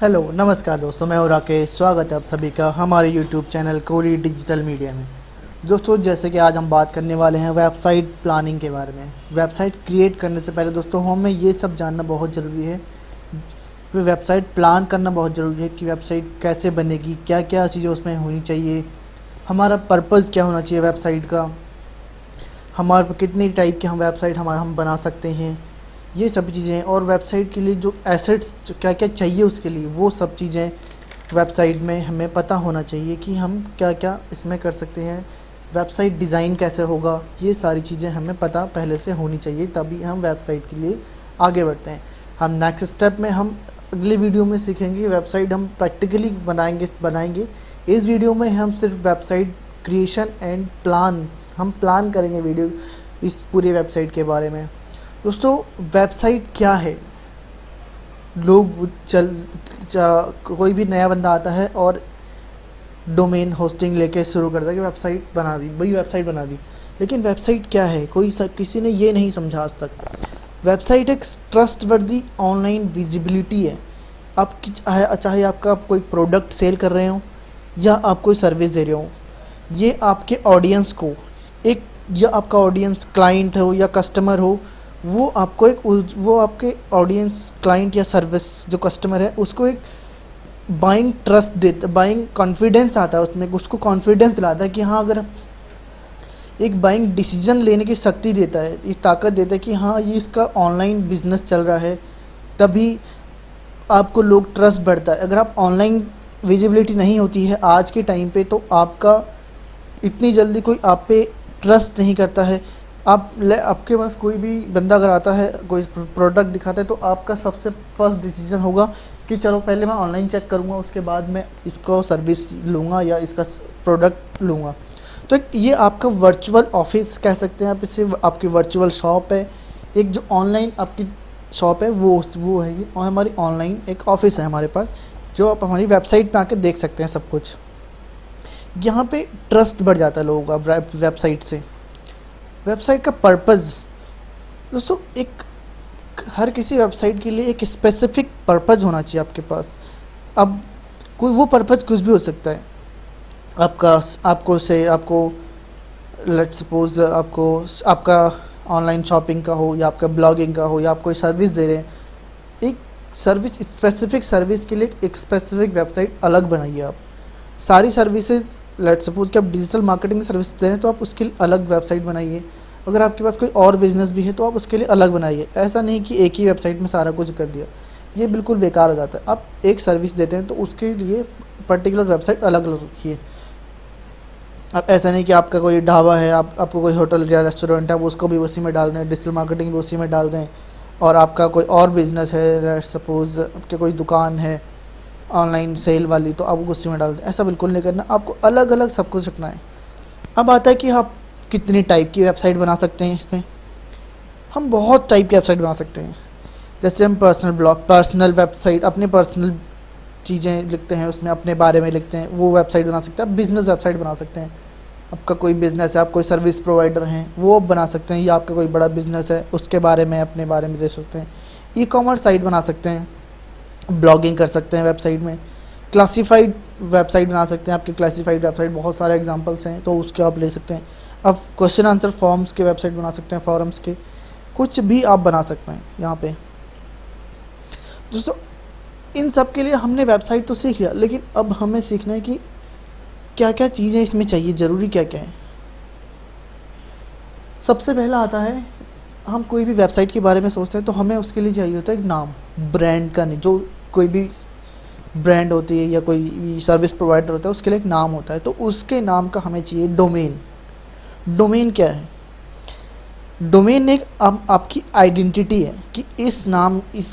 Hello नमस्कार दोस्तों, मैं हूं राकेश। स्वागत है आप सभी का हमारे यूट्यूब चैनल कोरी डिजिटल मीडिया में। दोस्तों, जैसे कि आज हम बात करने वाले हैं वेबसाइट प्लानिंग के बारे में। वेबसाइट क्रिएट करने से पहले दोस्तों हमें ये सब जानना बहुत ज़रूरी है। वेबसाइट प्लान करना बहुत ज़रूरी है कि वेबसाइट कैसे बनेगी, क्या क्या चीज़ें उसमें होनी चाहिए, हमारा पर्पज़ क्या होना चाहिए वेबसाइट का, हमारे कितनी टाइप की हम वेबसाइट हम बना सकते हैं, ये सब चीज़ें। और वेबसाइट के लिए जो एसेट्स क्या क्या चाहिए उसके लिए, वो सब चीज़ें वेबसाइट में हमें पता होना चाहिए कि हम क्या क्या इसमें कर सकते हैं। वेबसाइट डिज़ाइन कैसे होगा, ये सारी चीज़ें हमें पता पहले से होनी चाहिए, तभी हम वेबसाइट के लिए आगे बढ़ते हैं। हम नेक्स्ट स्टेप में हम अगले वीडियो में सीखेंगे वेबसाइट हम प्रैक्टिकली बनाएंगे। इस वीडियो में हम सिर्फ वेबसाइट क्रिएशन एंड हम प्लान करेंगे वीडियो इस पूरी वेबसाइट के बारे में। दोस्तों, वेबसाइट क्या है? लोग कोई भी नया बंदा आता है और डोमेन होस्टिंग लेके शुरू करता है कि वेबसाइट बना दी, वही वेबसाइट बना दी। लेकिन वेबसाइट क्या है, किसी ने ये नहीं समझा आज तक। वेबसाइट एक ट्रस्टवर्दी ऑनलाइन विजिबिलिटी है। चाहे आपका आप कोई प्रोडक्ट सेल कर रहे हो या आप कोई सर्विस दे रहे हो, ये आपके ऑडियंस को एक, या आपका ऑडियंस क्लाइंट हो या कस्टमर हो, वो आपके ऑडियंस क्लाइंट या सर्विस जो कस्टमर है उसको एक बाइंग ट्रस्ट देता, बाइंग कॉन्फिडेंस आता है उसमें, उसको कॉन्फिडेंस दिलाता है कि हाँ, अगर एक बाइंग डिसीजन लेने की शक्ति देता है, ये ताकत देता है कि हाँ, ये इसका ऑनलाइन बिजनेस चल रहा है, तभी आपको लोग ट्रस्ट बढ़ता है। अगर आप ऑनलाइन विजिबिलिटी नहीं होती है आज के टाइम पे, तो आपका इतनी जल्दी कोई आप पे ट्रस्ट नहीं करता है। आपके पास कोई भी बंदा अगर आता है, कोई प्रोडक्ट दिखाता है, तो आपका सबसे फर्स्ट डिसीजन होगा कि चलो पहले मैं ऑनलाइन चेक करूँगा, उसके बाद मैं इसको सर्विस लूँगा या इसका प्रोडक्ट लूँगा। तो ये आपका वर्चुअल ऑफिस कह सकते हैं आप इसे, आपकी वर्चुअल शॉप है। एक जो ऑनलाइन आपकी शॉप है वो है ये, और हमारी ऑनलाइन एक ऑफिस है हमारे पास, जो आप हमारी वेबसाइट पे आकर देख सकते हैं सब कुछ। यहाँ पे ट्रस्ट बढ़ जाता है लोगों का वेबसाइट से। वेबसाइट का पर्पज़ दोस्तों, एक हर किसी वेबसाइट के लिए एक स्पेसिफिक पर्पज़ होना चाहिए आपके पास। अब कोई वो पर्पज़ कुछ भी हो सकता है। आपको लेट्स सपोज आपका ऑनलाइन शॉपिंग का हो, या आपका ब्लॉगिंग का हो, या आप कोई सर्विस दे रहे हैं, एक स्पेसिफिक सर्विस के लिए एक स्पेसिफिक वेबसाइट अलग बनाइए आप। सारी सर्विसेज, लेट्स सपोज कि आप डिजिटल मार्केटिंग सर्विस दे रहे हैं, तो आप उसके लिए अलग वेबसाइट बनाइए। अगर आपके पास कोई और बिज़नेस भी है तो आप उसके लिए अलग बनाइए। ऐसा नहीं कि एक ही वेबसाइट में सारा कुछ कर दिया, ये बिल्कुल बेकार हो जाता है। आप एक सर्विस देते हैं तो उसके लिए पर्टिकुलर वेबसाइट अलग अलग रखिए। अब ऐसा नहीं कि आपका कोई ढाबा है, आपको कोई होटल या रेस्टोरेंट है, वो उसको भी उसी में डाल दें, डिजिटल मार्केटिंग भी उसी में डाल दें। और आपका कोई और बिज़नेस है, सपोज़ आपके कोई दुकान है ऑनलाइन सेल वाली, तो आप उसी में डाल दें। ऐसा बिल्कुल नहीं करना, आपको अलग अलग सब कुछ रखना है। अब आता है कि आप कितनी टाइप की वेबसाइट बना सकते हैं। इसमें हम बहुत टाइप की वेबसाइट बना सकते हैं। जैसे हम पर्सनल ब्लॉग, पर्सनल वेबसाइट, अपने पर्सनल चीज़ें लिखते हैं, उसमें अपने बारे में लिखते हैं, वो वेबसाइट बना सकते हैं। आप बिज़नेस वेबसाइट बना सकते हैं, आपका कोई बिज़नेस है, आप कोई सर्विस प्रोवाइडर हैं, वो आप बना सकते हैं। या आपका कोई बड़ा बिज़नेस है, उसके बारे में अपने बारे में दे सकते हैं। ई कॉमर्स साइट बना सकते हैं, ब्लॉगिंग कर सकते हैं वेबसाइट में। क्लासिफाइड वेबसाइट बना सकते हैं, आपके क्लासिफाइड वेबसाइट बहुत सारे एग्जांपल्स हैं, तो उसके आप ले सकते हैं। अब क्वेश्चन आंसर फॉर्म्स के वेबसाइट बना सकते हैं, फॉरम्स के, कुछ भी आप बना सकते हैं यहाँ पे। दोस्तों, इन सब के लिए हमने वेबसाइट तो सीख लिया, लेकिन अब हमें सीखना है कि क्या क्या चीज़ें इसमें चाहिए, ज़रूरी क्या क्या है। सबसे पहला आता है, हम कोई भी वेबसाइट के बारे में सोचते हैं तो हमें उसके लिए चाहिए होता है एक नाम। ब्रांड का नहीं, जो कोई भी ब्रांड होती है या कोई भी सर्विस प्रोवाइडर होता है, उसके लिए एक नाम होता है, तो उसके नाम का हमें चाहिए डोमेन। डोमेन क्या है? डोमेन एक आपकी आइडेंटिटी है कि इस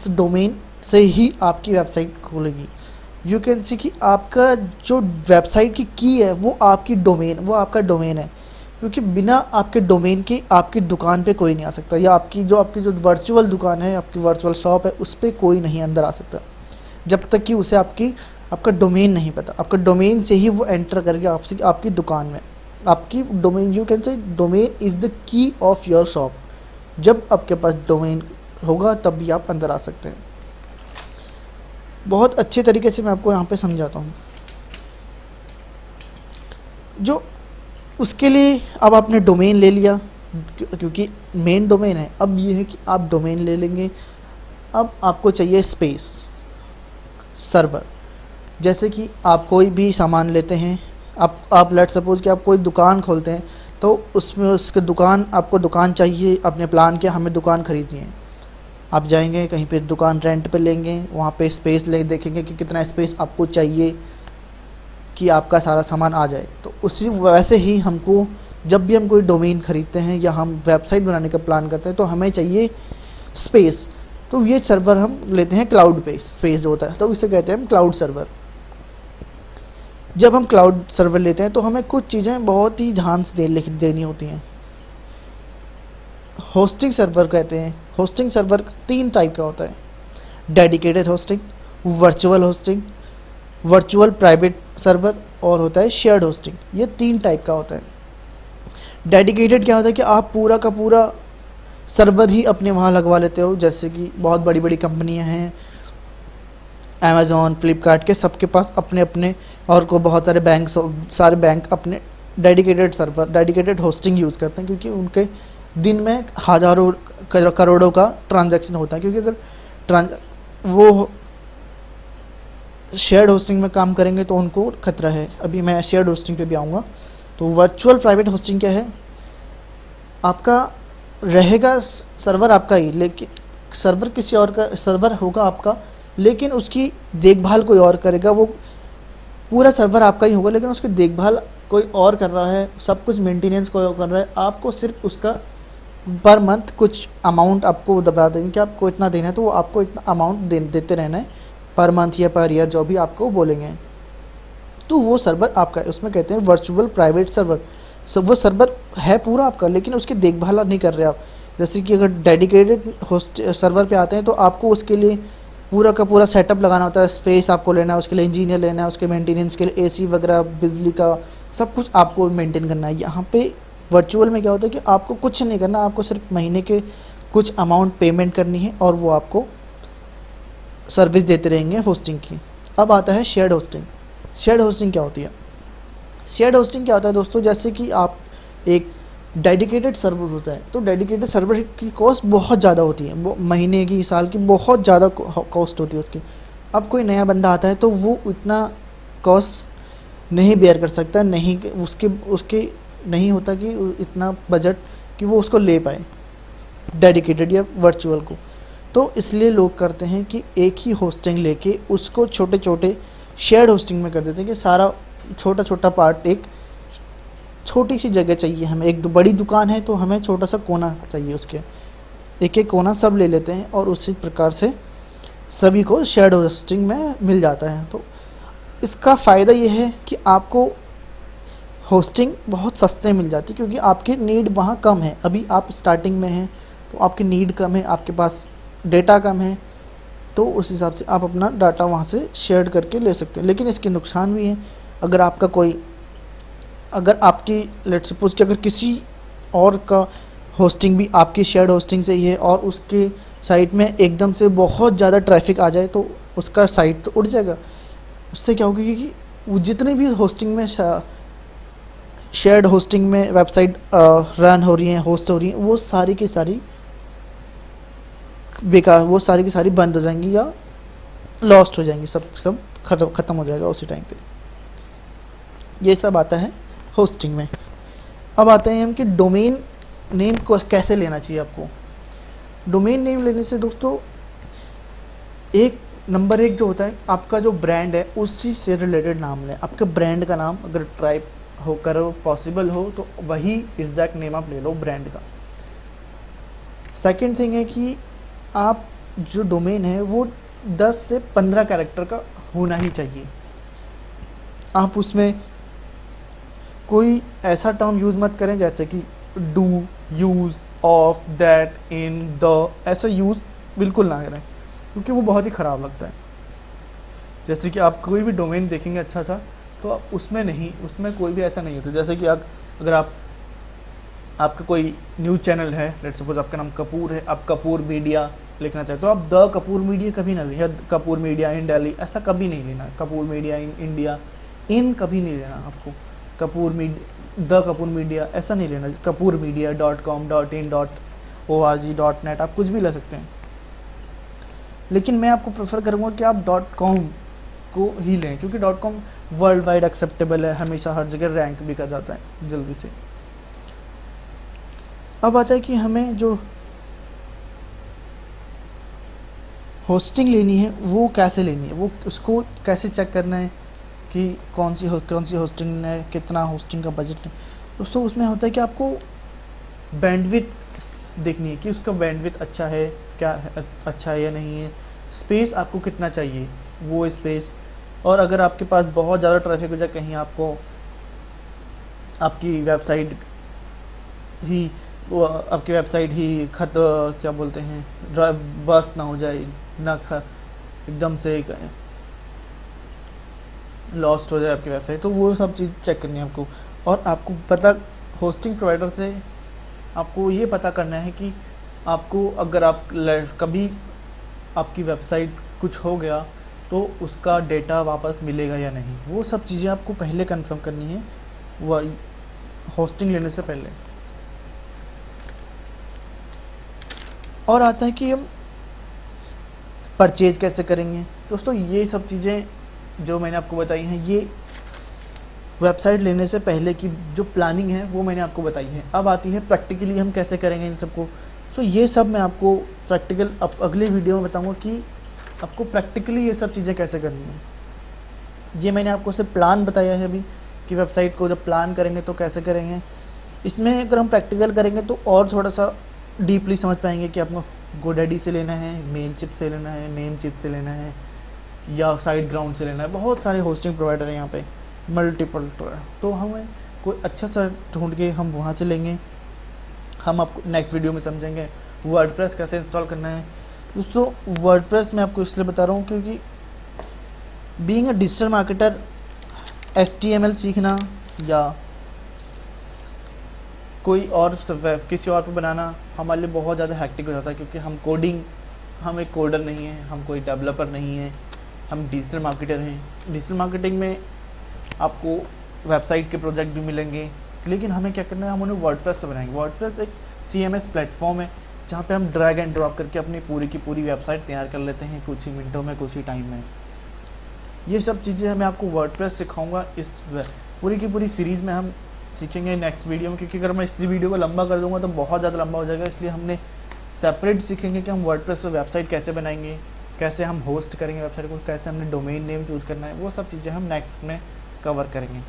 डोमेन से ही आपकी वेबसाइट खुलेगी। यू कैन सी कि आपका जो वेबसाइट की है वो आपका डोमेन है, क्योंकि बिना आपके डोमेन के आपकी दुकान पे कोई नहीं आ सकता, या आपकी जो वर्चुअल दुकान है, आपकी वर्चुअल शॉप है, उस पर कोई नहीं अंदर आ सकता जब तक कि उसे आपका डोमेन नहीं पता। आपका डोमेन से ही वो एंटर करके आपकी दुकान में, आपकी domain, you can say domain is the key of your shop. जब आपके पास डोमेन होगा तभी आप अंदर आ सकते हैं। बहुत अच्छे तरीके से मैं आपको यहाँ पे समझाता हूँ। जो उसके लिए अब आपने डोमेन ले लिया, क्योंकि मेन डोमेन है। अब ये है कि आप डोमेन ले लेंगे। अब आपको चाहिए स्पेस, सर्वर। जैसे कि आप कोई भी सामान लेते हैं, आप लेट सपोज कि आप कोई दुकान खोलते हैं, तो उसमें उसके दुकान, आपको दुकान चाहिए अपने प्लान के, हमें दुकान ख़रीदनी है। आप जाएंगे कहीं पे दुकान रेंट पे लेंगे, वहाँ पे स्पेस ले देखेंगे कि कितना स्पेस आपको चाहिए कि आपका सारा सामान आ जाए। तो उसी वैसे ही हमको जब भी हम कोई डोमेन ख़रीदते हैं या हम वेबसाइट बनाने का प्लान करते हैं तो हमें चाहिए स्पेस। तो ये सर्वर हम लेते हैं क्लाउड पे, स्पेस जो होता है, तो इसे कहते हैं हम क्लाउड सर्वर। जब हम क्लाउड सर्वर लेते हैं तो हमें कुछ चीज़ें बहुत ही ध्यान से देनी होती हैं। होस्टिंग सर्वर कहते हैं। होस्टिंग सर्वर 3 टाइप का होता है: dedicated hosting, virtual hosting, virtual private server, और होता है शेयर्ड होस्टिंग। ये 3 टाइप का होता है। डेडिकेटेड क्या होता है कि आप पूरा का पूरा सर्वर ही अपने वहाँ लगवा लेते हो। जैसे कि बहुत बड़ी बड़ी कंपनियाँ हैं, अमेज़ॉन, फ्लिपकार्ट के, सबके पास अपने अपने, और को बहुत सारे बैंक अपने dedicated server, dedicated hosting use करते हैं, क्योंकि उनके दिन में हज़ारों करोड़ों का ट्रांजैक्शन होता है। क्योंकि अगर वो शेयर्ड होस्टिंग में काम करेंगे तो उनको खतरा है। अभी मैं शेयर्ड होस्टिंग पे भी आऊँगा। तो वर्चुअल प्राइवेट होस्टिंग क्या है? आपका रहेगा सर्वर आपका ही, लेकिन सर्वर किसी और का सर्वर होगा आपका, लेकिन उसकी देखभाल कोई और करेगा। वो पूरा सर्वर आपका ही होगा, लेकिन उसकी देखभाल कोई और कर रहा है, सब कुछ मेंटेनेंस कोई और कर रहा है। आपको सिर्फ उसका पर मंथ कुछ अमाउंट आपको बता देंगे कि आपको इतना देना है, तो वो आपको इतना अमाउंट देते रहना है पर मंथ या पर ईयर, जो भी आपको बोलेंगे। तो वो सर्वर आपका है, उसमें कहते हैं वर्चुअल प्राइवेट सर्वर। वो सर्वर है पूरा आपका, लेकिन उसकी देखभाल नहीं कर रहे आप। जैसे कि अगर डेडिकेटेड होस्ट सर्वर पे आते हैं तो आपको उसके लिए पूरा का पूरा सेटअप लगाना होता है, स्पेस आपको लेना है, उसके लिए इंजीनियर लेना है, उसके मेंटेनेंस के लिए एसी वगैरह, बिजली का सब कुछ आपको मेंटेन करना है। यहाँ पे वर्चुअल में क्या होता है कि आपको कुछ नहीं करना, आपको सिर्फ महीने के कुछ अमाउंट पेमेंट करनी है और वो आपको सर्विस देते रहेंगे होस्टिंग की। अब आता है शेयर्ड होस्टिंग। शेयर्ड होस्टिंग क्या होती है? शेयर्ड होस्टिंग क्या होता है दोस्तों? जैसे कि आप एक डेडिकेटेड सर्वर होता है, तो डेडिकेटेड सर्वर की कॉस्ट बहुत ज़्यादा होती है, वो महीने की, साल की बहुत ज़्यादा कॉस्ट होती है उसकी। अब कोई नया बंदा आता है तो वो इतना कॉस्ट नहीं बेयर कर सकता, नहीं उसके नहीं होता कि इतना बजट कि वो उसको ले पाए डेडिकेटेड या वर्चुअल को। तो इसलिए लोग करते हैं कि एक ही होस्टिंग लेके उसको छोटे छोटे शेयर्ड होस्टिंग में कर देते हैं कि सारा छोटा छोटा पार्ट, एक छोटी सी जगह चाहिए हमें। एक बड़ी दुकान है तो हमें छोटा सा कोना चाहिए, उसके एक एक कोना सब ले लेते हैं और उसी प्रकार से सभी को शेयर्ड होस्टिंग में मिल जाता है। तो इसका फ़ायदा ये है कि आपको होस्टिंग बहुत सस्ते मिल जाती है, क्योंकि आपकी नीड वहाँ कम है। अभी आप स्टार्टिंग में हैं तो आपकी नीड कम है, आपके पास डेटा कम है, तो उस हिसाब से आप अपना डाटा वहाँ से शेयर करके ले सकते हैं। लेकिन इसके नुकसान भी हैं। अगर आपकी लेट सपोज कि अगर किसी और का होस्टिंग भी आपकी शेयर्ड होस्टिंग से ही है और उसके साइट में एकदम से बहुत ज़्यादा ट्रैफिक आ जाए तो उसका साइट तो उड़ जाएगा। उससे क्या होगा कि वो जितने भी होस्टिंग में शेयर्ड होस्टिंग में वेबसाइट रन हो रही हैं, होस्ट हो रही हैं, वो सारी की सारी बेकार, वो सारी की सारी बंद हो जाएंगी या लॉस्ट हो जाएंगी, सब ख़त्म हो जाएगा उसी टाइम पे। ये सब आता है होस्टिंग में। अब आते हैं हम कि डोमेन नेम को कैसे लेना चाहिए आपको। डोमेन नेम लेने से दोस्तों नंबर एक जो होता है, आपका जो ब्रांड है उसी से रिलेटेड नाम लें। आपके ब्रांड का नाम अगर ट्राई होकर पॉसिबल हो तो वही एग्जैक्ट नेम आप ले लो ब्रांड का। सेकंड थिंग है कि आप जो डोमेन है वो 10 से 15 कैरेक्टर का होना ही चाहिए। आप उसमें कोई ऐसा टर्म यूज़ मत करें जैसे कि do, use, of, that, in, the, ऐसा यूज़ बिल्कुल ना करें, क्योंकि वो बहुत ही ख़राब लगता है। जैसे कि आप कोई भी डोमेन देखेंगे अच्छा सा, तो आप उसमें कोई भी ऐसा नहीं होता। जैसे कि अगर आपका कोई न्यूज़ चैनल है, लेट्स सपोज आपका नाम कपूर है, आप कपूर मीडिया लिखना चाहिए। तो आप द कपूर मीडिया कभी ना लिखिए, कपूर मीडिया इन दिल्ली, ऐसा कभी नहीं लेना। कपूर मीडिया इन इंडिया, इन कभी नहीं लेना आपको। Kapoor media, the Kapoor media ऐसा नहीं लेना। कपूर मीडिया .com.in.org.net आप कुछ भी ले सकते हैं, लेकिन मैं आपको प्रेफर करूँगा कि आप .com को ही लें, क्योंकि .com वर्ल्ड वाइड एक्सेप्टेबल है, हमेशा हर जगह रैंक भी कर जाता है जल्दी से। अब आता है कि हमें जो होस्टिंग लेनी है वो कैसे लेनी है, वो उसको कैसे चेक करना है कि कौन सी होस्टिंग है, कितना होस्टिंग का बजट है। दोस्तों उसमें होता है कि आपको बैंडविड्थ देखनी है कि उसका बैंडविड्थ अच्छा है, क्या है, अच्छा है या नहीं है। स्पेस आपको कितना चाहिए वो स्पेस, और अगर आपके पास बहुत ज़्यादा ट्रैफिक हो जाए, कहीं आपको आपकी वेबसाइट ही क्या बोलते हैं, बस ना हो जाए, एकदम से लॉस्ट हो जाए आपकी वेबसाइट, तो वो सब चीज़ चेक करनी है आपको। और आपको पता, होस्टिंग प्रोवाइडर से आपको ये पता करना है कि आपको अगर आप कभी आपकी वेबसाइट कुछ हो गया तो उसका डेटा वापस मिलेगा या नहीं, वो सब चीज़ें आपको पहले कंफर्म करनी है वो होस्टिंग लेने से पहले। और आता है कि हम परचेज कैसे करेंगे। दोस्तों ये सब चीज़ें जो मैंने आपको बताई हैं, ये वेबसाइट लेने से पहले की जो प्लानिंग है वो मैंने आपको बताई है। अब आती है प्रैक्टिकली हम कैसे करेंगे इन सबको। सो ये सब मैं आपको प्रैक्टिकल अगले वीडियो में बताऊंगा कि आपको प्रैक्टिकली ये सब चीज़ें कैसे करनी है। ये मैंने आपको सिर्फ प्लान बताया है अभी कि वेबसाइट को जब प्लान करेंगे तो कैसे करेंगे। इसमें अगर हम प्रैक्टिकल करेंगे तो और थोड़ा सा डीपली समझ पाएंगे कि आपको गोडैडी से लेना है, मेलचिप से लेना है, नेमचिप से लेना है, या साइट ग्राउंड से लेना है। बहुत सारे होस्टिंग प्रोवाइडर हैं यहाँ पे, मल्टीपल। तो हमें कोई अच्छा सा ढूंढ के हम वहाँ से लेंगे। हम आपको नेक्स्ट वीडियो में समझेंगे वर्डप्रेस कैसे इंस्टॉल करना है। दोस्तों वर्डप्रेस मैं आपको इसलिए बता रहा हूँ क्योंकि being a digital marketer HTML सीखना या कोई और किसी और पे बनाना हमारे लिए बहुत ज़्यादा हैक्टिक हो जाता है, क्योंकि हम एक कोडर नहीं है, हम कोई डेवलपर नहीं है, हम डिजिटल मार्केटर हैं। डिजिटल मार्केटिंग में आपको वेबसाइट के प्रोजेक्ट भी मिलेंगे, लेकिन हमें क्या करना है, हम उन्हें वर्डप्रेस से बनाएंगे। वर्डप्रेस एक CMS प्लेटफॉर्म है जहाँ पे हम ड्रैग एंड ड्रॉप करके अपनी पूरी की पूरी वेबसाइट तैयार कर लेते हैं कुछ ही मिनटों में, कुछ ही टाइम में। ये सब चीज़ें मैं आपको वर्डप्रेस सिखाऊंगा इस पूरी की पूरी सीरीज़ में। हम सीखेंगे नेक्स्ट वीडियो में, क्योंकि अगर मैं इस वीडियो को लंबा कर दूंगा तो बहुत ज़्यादा लंबा हो जाएगा, इसलिए हमने सेपरेट सीखेंगे कि हम वर्डप्रेस पर वेबसाइट कैसे बनाएंगे, कैसे हम होस्ट करेंगे वेबसाइट को, कैसे हमने डोमेन नेम चूज़ करना है, वो सब चीज़ें हम नेक्स्ट में कवर करेंगे।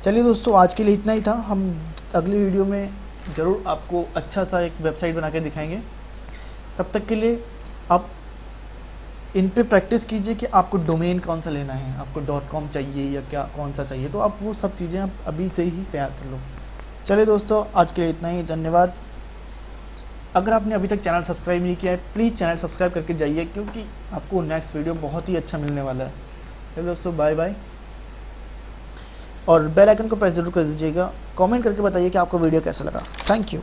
चलिए दोस्तों आज के लिए इतना ही था। हम अगली वीडियो में ज़रूर आपको अच्छा सा एक वेबसाइट बना के दिखाएंगे। तब तक के लिए आप इन पे प्रैक्टिस कीजिए कि आपको डोमेन कौन सा लेना है, आपको .com चाहिए या क्या कौन सा चाहिए, तो आप वो सब चीज़ें आप अभी से ही तैयार कर लो। चलिए दोस्तों आज के लिए इतना ही, धन्यवाद। अगर आपने अभी तक चैनल सब्सक्राइब नहीं किया है प्लीज़ चैनल सब्सक्राइब करके जाइए, क्योंकि आपको नेक्स्ट वीडियो बहुत ही अच्छा मिलने वाला है। चलिए दोस्तों बाय बाय, और बेल आइकन को प्रेस जरूर कर दीजिएगा। कमेंट करके बताइए कि आपको वीडियो कैसा लगा। Thank you.